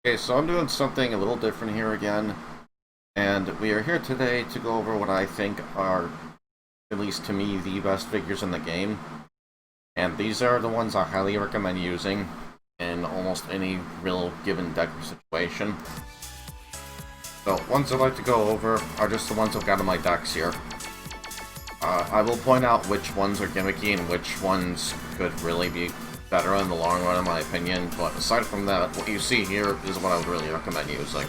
Okay, so I'm doing something a little different here again, and we are here today to go over what I think are, at least to me, the best figures in the game. And these are the ones I highly recommend using in almost any real given deck or situation. So, ones I'd like to go over are just the ones I've got in my decks here. I will point out which ones are gimmicky and which ones could really be better in the long run, in my opinion, but aside from that, what you see here is what I would really recommend using.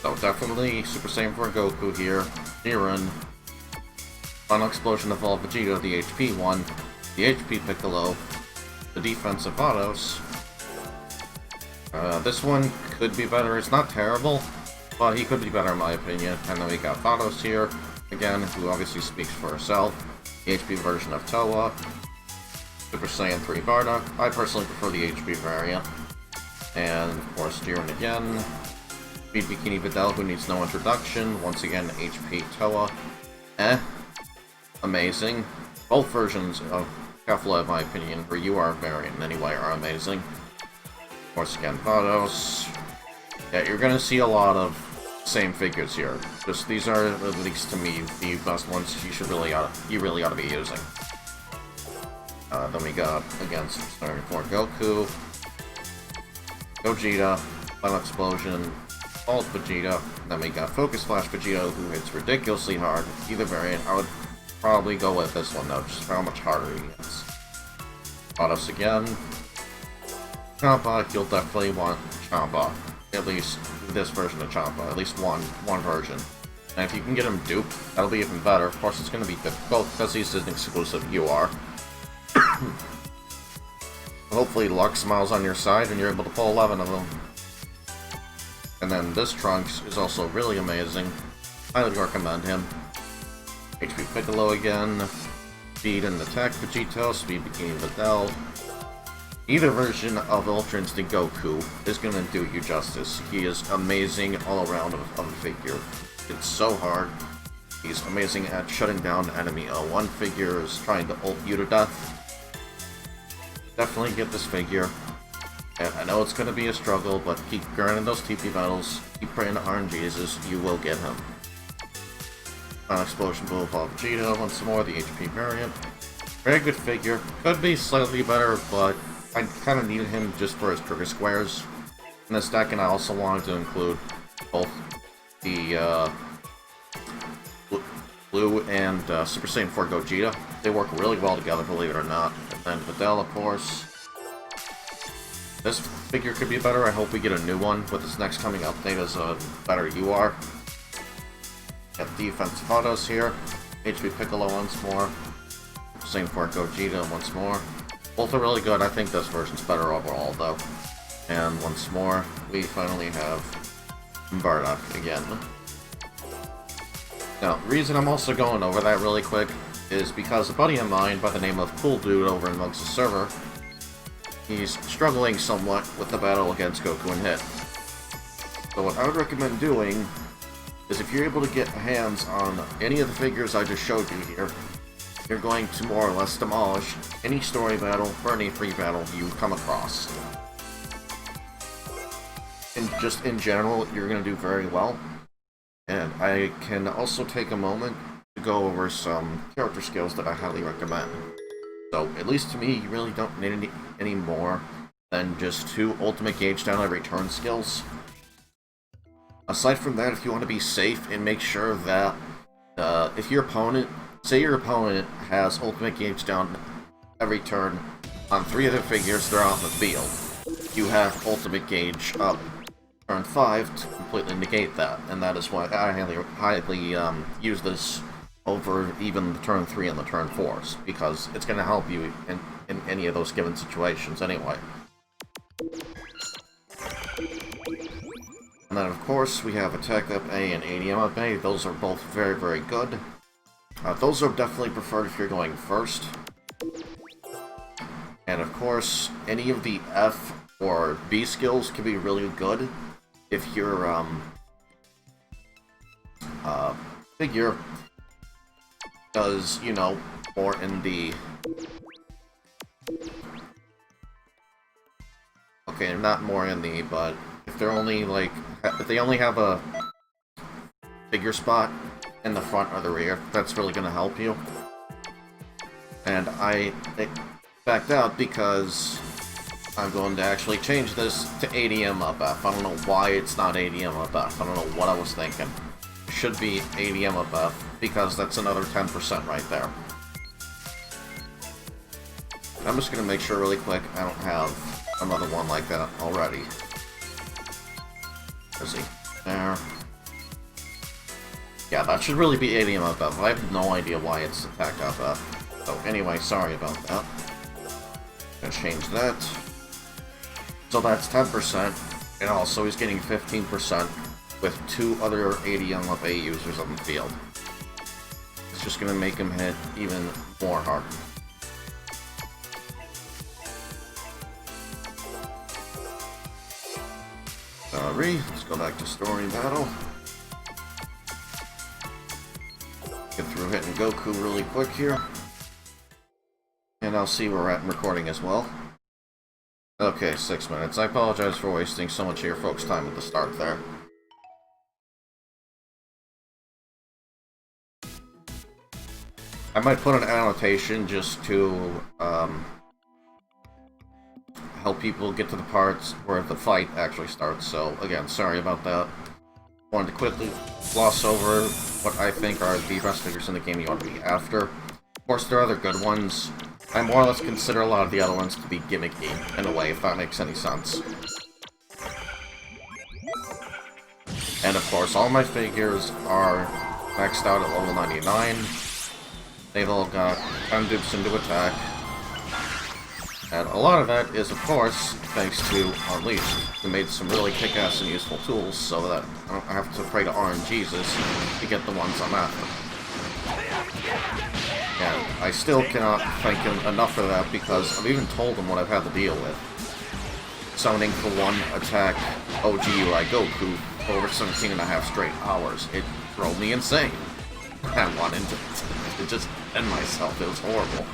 So definitely Super Saiyan 4 Goku here, Jiren, Final Explosion Evolved Vegeta, the HP one, the HP Piccolo, the defensive autos. This one could be better. It's not terrible, but he could be better in my opinion. And then we got Vados here, again, who obviously speaks for herself, the HP version of Toa, Super Saiyan 3 Bardock. I personally prefer the HP variant. And, of course, Jiren again. Speed Bikini Videl, who needs no introduction. Once again, HP Toa. Amazing. Both versions of Kefla, in my opinion, or UR variant anyway, are amazing. Of course, again, Vados. Yeah, you're gonna see a lot of same figures here. Just, these are, at least to me, the best ones you really ought to be using. Then we got, again, Super Saiyan 4 Goku, Gogeta, Final Explosion, Alt Vegeta, then we got Focus Flash Vegeta, who hits ridiculously hard. Either variant, I would probably go with this one though, just for how much harder he hits. Autos again. Champa, you'll definitely want Champa. At least this version of Champa, at least one version. And if you can get him duped, that'll be even better. Of course, it's going to be difficult because he's an exclusive UR. Hopefully luck smiles on your side and you're able to pull 11 of them. And then this Trunks is also really amazing. Highly recommend him. HP Piccolo again. Speed and Attack Vegito, Speed Bikini Videl. Either version of Ultra Instinct Goku is going to do you justice. He is amazing all around of a figure. It's so hard. He's amazing at shutting down enemy L1 figures, trying to ult you to death. Definitely get this figure. And I know it's going to be a struggle, but keep grinding those TP battles, keep praying to RNGesus, you will get him. Final Explosion will evolve Vegeta once more, the HP variant. Very good figure. Could be slightly better, but I kind of needed him just for his trigger squares in this deck, and I also wanted to include both the Blue and Super Saiyan 4 Gogeta. They work really well together, believe it or not. And Videl, of course. This figure could be better. I hope we get a new one with this next coming update as a better UR. Got defensive autos here. HP Piccolo once more. Same for Gogeta once more. Both are really good. I think this version's better overall, though. And once more, we finally have Bardock again. Now, the reason I'm also going over that really quick is because a buddy of mine by the name of CulDud over in Mugs' server, he's struggling somewhat with the battle against Goku and Hit. So what I would recommend doing is if you're able to get hands on any of the figures I just showed you here, you're going to more or less demolish any story battle or any free battle you come across. And just in general, you're going to do very well. And I can also take a moment to go over some character skills that I highly recommend. So, at least to me, you really don't need any more than just 2 ultimate gauge down every turn skills. Aside from that, if you want to be safe and make sure that if your opponent, say your opponent has ultimate gauge down every turn on 3 of their figures that are out in the field, you have ultimate gauge up turn 5 to completely negate that, and that is why I highly use this over even the turn 3 and the turn 4s, because it's going to help you in any of those given situations anyway. And then of course we have Attack Up A and ADM Up A. Those are both very, very good. Those are definitely preferred if you're going first. And of course, any of the F or B skills can be really good if your figure does, you know, more in the... Okay, not more in the, but they're only like if they only have a figure spot in the front or the rear, that's really going to help you. And I backed out because I'm going to actually change this to 80 MFF. I don't know why it's not 80 MFF. I don't know what I was thinking. It should be 80 MFF because that's another 10% right there. I'm just going to make sure really quick I don't have another one like that already. Where's he? There. Yeah, that should really be 80 MFF. I have no idea why it's attack FF. So anyway, sorry about that. Gonna change that. So that's 10%, and also he's getting 15% with 2 other 80 MFA users on the field. It's just gonna make him hit even more hard. Sorry, let's go back to story battle. Get through hitting Goku really quick here. And I'll see where we're at in recording as well. Okay, 6 minutes. I apologize for wasting so much of your folks' time at the start there. I might put an annotation just to help people get to the parts where the fight actually starts. So, again, sorry about that. Wanted to quickly gloss over what I think are the best figures in the game you want to be after. Of course, there are other good ones. I more or less consider a lot of the other ones to be gimmicky, in a way, if that makes any sense. And of course, all my figures are maxed out at level 99. They've all got 10 dupes into attack. And a lot of that is, of course, thanks to Unleashed, who made some really kick-ass and useful tools so that I don't have to pray to RNGesus to get the ones I'm after. And I still cannot thank him enough for that because I've even told him what I've had to deal with. Summoning for one attack OG Uri Goku for over 17.5 straight hours. It drove me insane. I wanted to just end myself. It was horrible.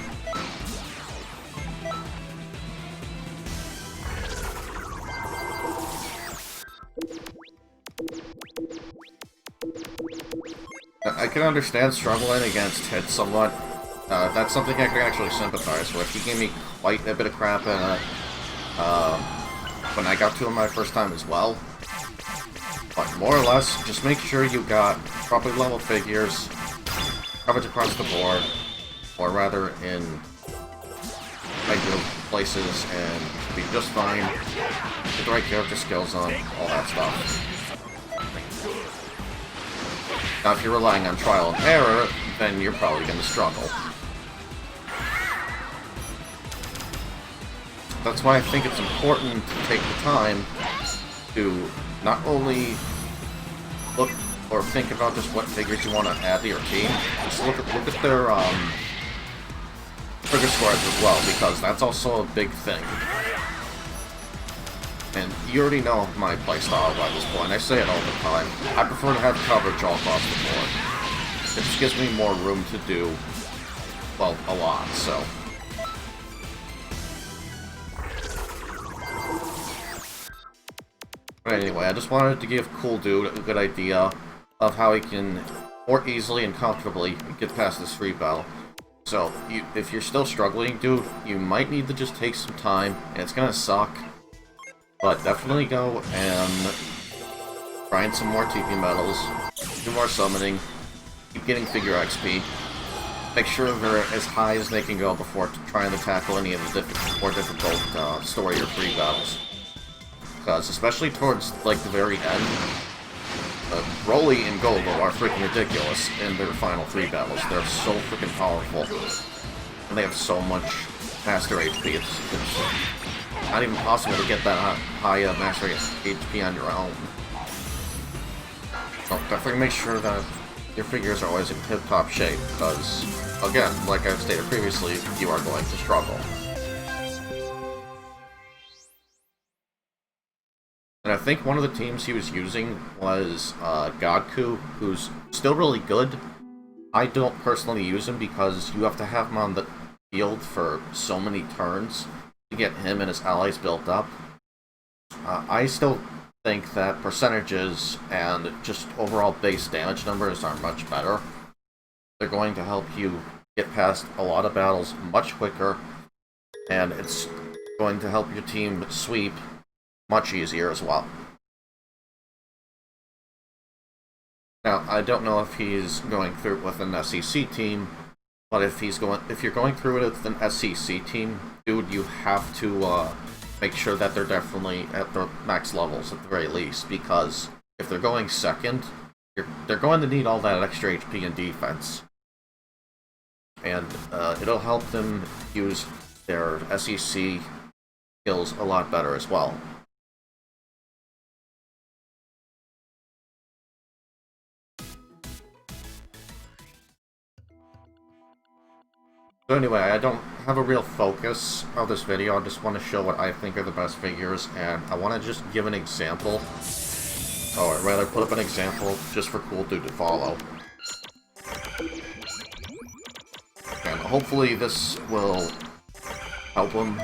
I can understand struggling against hits somewhat. That's something I can actually sympathize with. He gave me quite a bit of crap when I got to him my first time as well. But more or less, just make sure you got properly leveled figures, coverage across the board, or rather in regular places, and you should be just fine. Get the right character skills on, all that stuff. Now, if you're relying on trial and error, then you're probably going to struggle. That's why I think it's important to take the time to not only look or think about just what figures you want to add to your team, just look at their figure scores as well, because that's also a big thing. And you already know my playstyle by this point. I say it all the time. I prefer to have coverage all across the board. It just gives me more room to do, well, a lot, so. But anyway, I just wanted to give CulDud a good idea of how he can more easily and comfortably get past this free battle. So, if you're still struggling, dude, you might need to just take some time, and it's gonna suck. But definitely go and grind some more TP medals, do more summoning, keep getting figure XP, make sure they're as high as they can go before trying to tackle any of the more difficult story or free battles. Because, especially towards, like, the very end, Broly and Golgo are freaking ridiculous in their final 3 battles. They're so freaking powerful. And they have so much master HP, it's not even possible to get that high master HP on your own. So definitely make sure that your figures are always in tip-top shape, because, again, like I've stated previously, you are going to struggle. And I think one of the teams he was using was Godku, who's still really good. I don't personally use him because you have to have him on the field for so many turns to get him and his allies built up. I still think that percentages and just overall base damage numbers are much better. They're going to help you get past a lot of battles much quicker, and it's going to help your team sweep much easier as well. Now, I don't know if he's going through it with an SEC team, but if you're going through it with an SEC team, dude, you have to make sure that they're definitely at their max levels at the very least, because if they're going second, they're going to need all that extra HP and defense. And it'll help them use their SEC skills a lot better as well. So anyway, I don't have a real focus of this video, I just want to show what I think are the best figures, and I want to just give an example, or rather put up an example just for CulDud to follow. And hopefully this will help him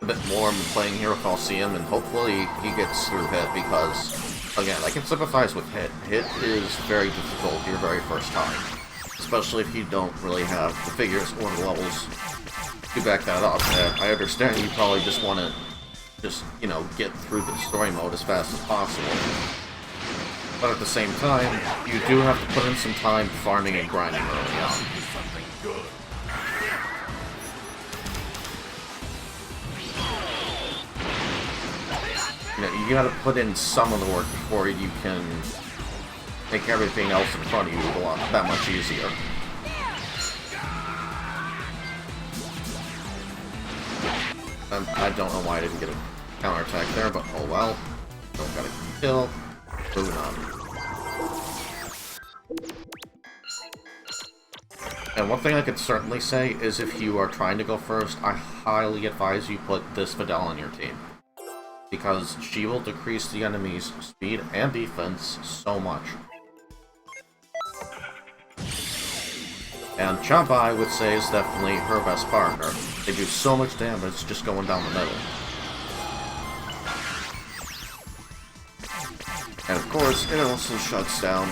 a bit more in playing Hero Coliseum, and hopefully he gets through Hit, because, again, I can sympathize with Hit. Hit is very difficult your very first time, especially if you don't really have the figures or the levels to back that up. And I understand you probably just want to get through the story mode as fast as possible. But at the same time, you do have to put in some time farming and grinding early on. You gotta put in some of the work before you can make everything else in front of you that much easier. I don't know why I didn't get a counterattack there, but oh well. Still got a kill. Moving on. And one thing I could certainly say is if you are trying to go first, I highly advise you put this Videl on your team, because she will decrease the enemy's speed and defense so much. And Champa, I would say, is definitely her best partner. They do so much damage just going down the middle. And of course, it also shuts down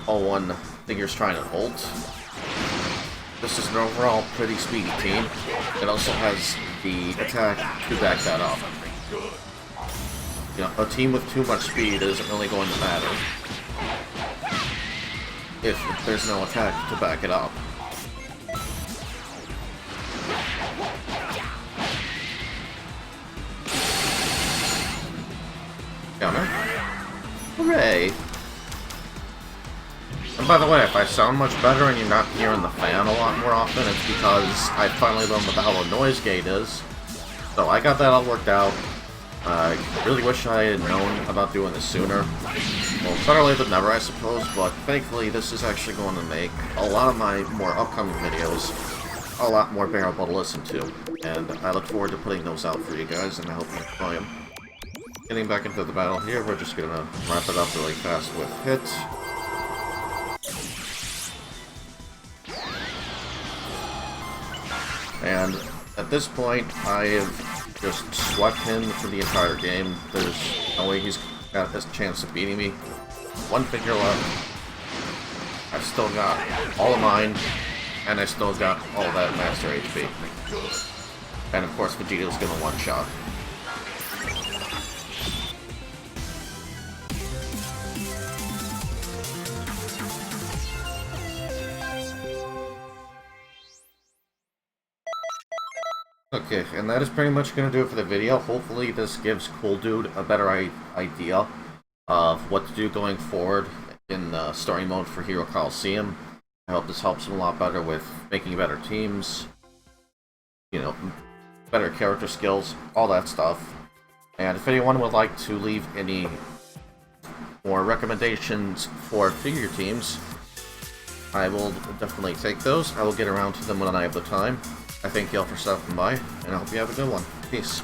all one figures trying to ult. This is an overall pretty speedy team. It also has the attack to back that up. A team with too much speed isn't really going to matter if there's no attack to back it up. Counter. Hooray! And by the way, if I sound much better and you're not hearing the fan a lot more often, it's because I finally learned what the hell a noise gate is. So I got that all worked out. I really wish I had known about doing this sooner. Well, better late than never, I suppose, but thankfully this is actually going to make a lot of my more upcoming videos a lot more bearable to listen to. And I look forward to putting those out for you guys, and I hope you enjoy them. Getting back into the battle here, we're just going to wrap it up really fast with Hit. And at this point, I have just swept him for the entire game. There's no way he's got a chance of beating me. One figure left. I've still got all of mine, and I still got all that Master HP. And of course, Vegeta's gonna one-shot. Okay, and that is pretty much going to do it for the video. Hopefully this gives CulDud a better idea of what to do going forward in story mode for Hero Coliseum. I hope this helps him a lot better with making better teams, better character skills, all that stuff. And if anyone would like to leave any more recommendations for figure teams, I will definitely take those. I will get around to them when I have the time. I thank y'all for stopping by, and I hope you have a good one. Peace.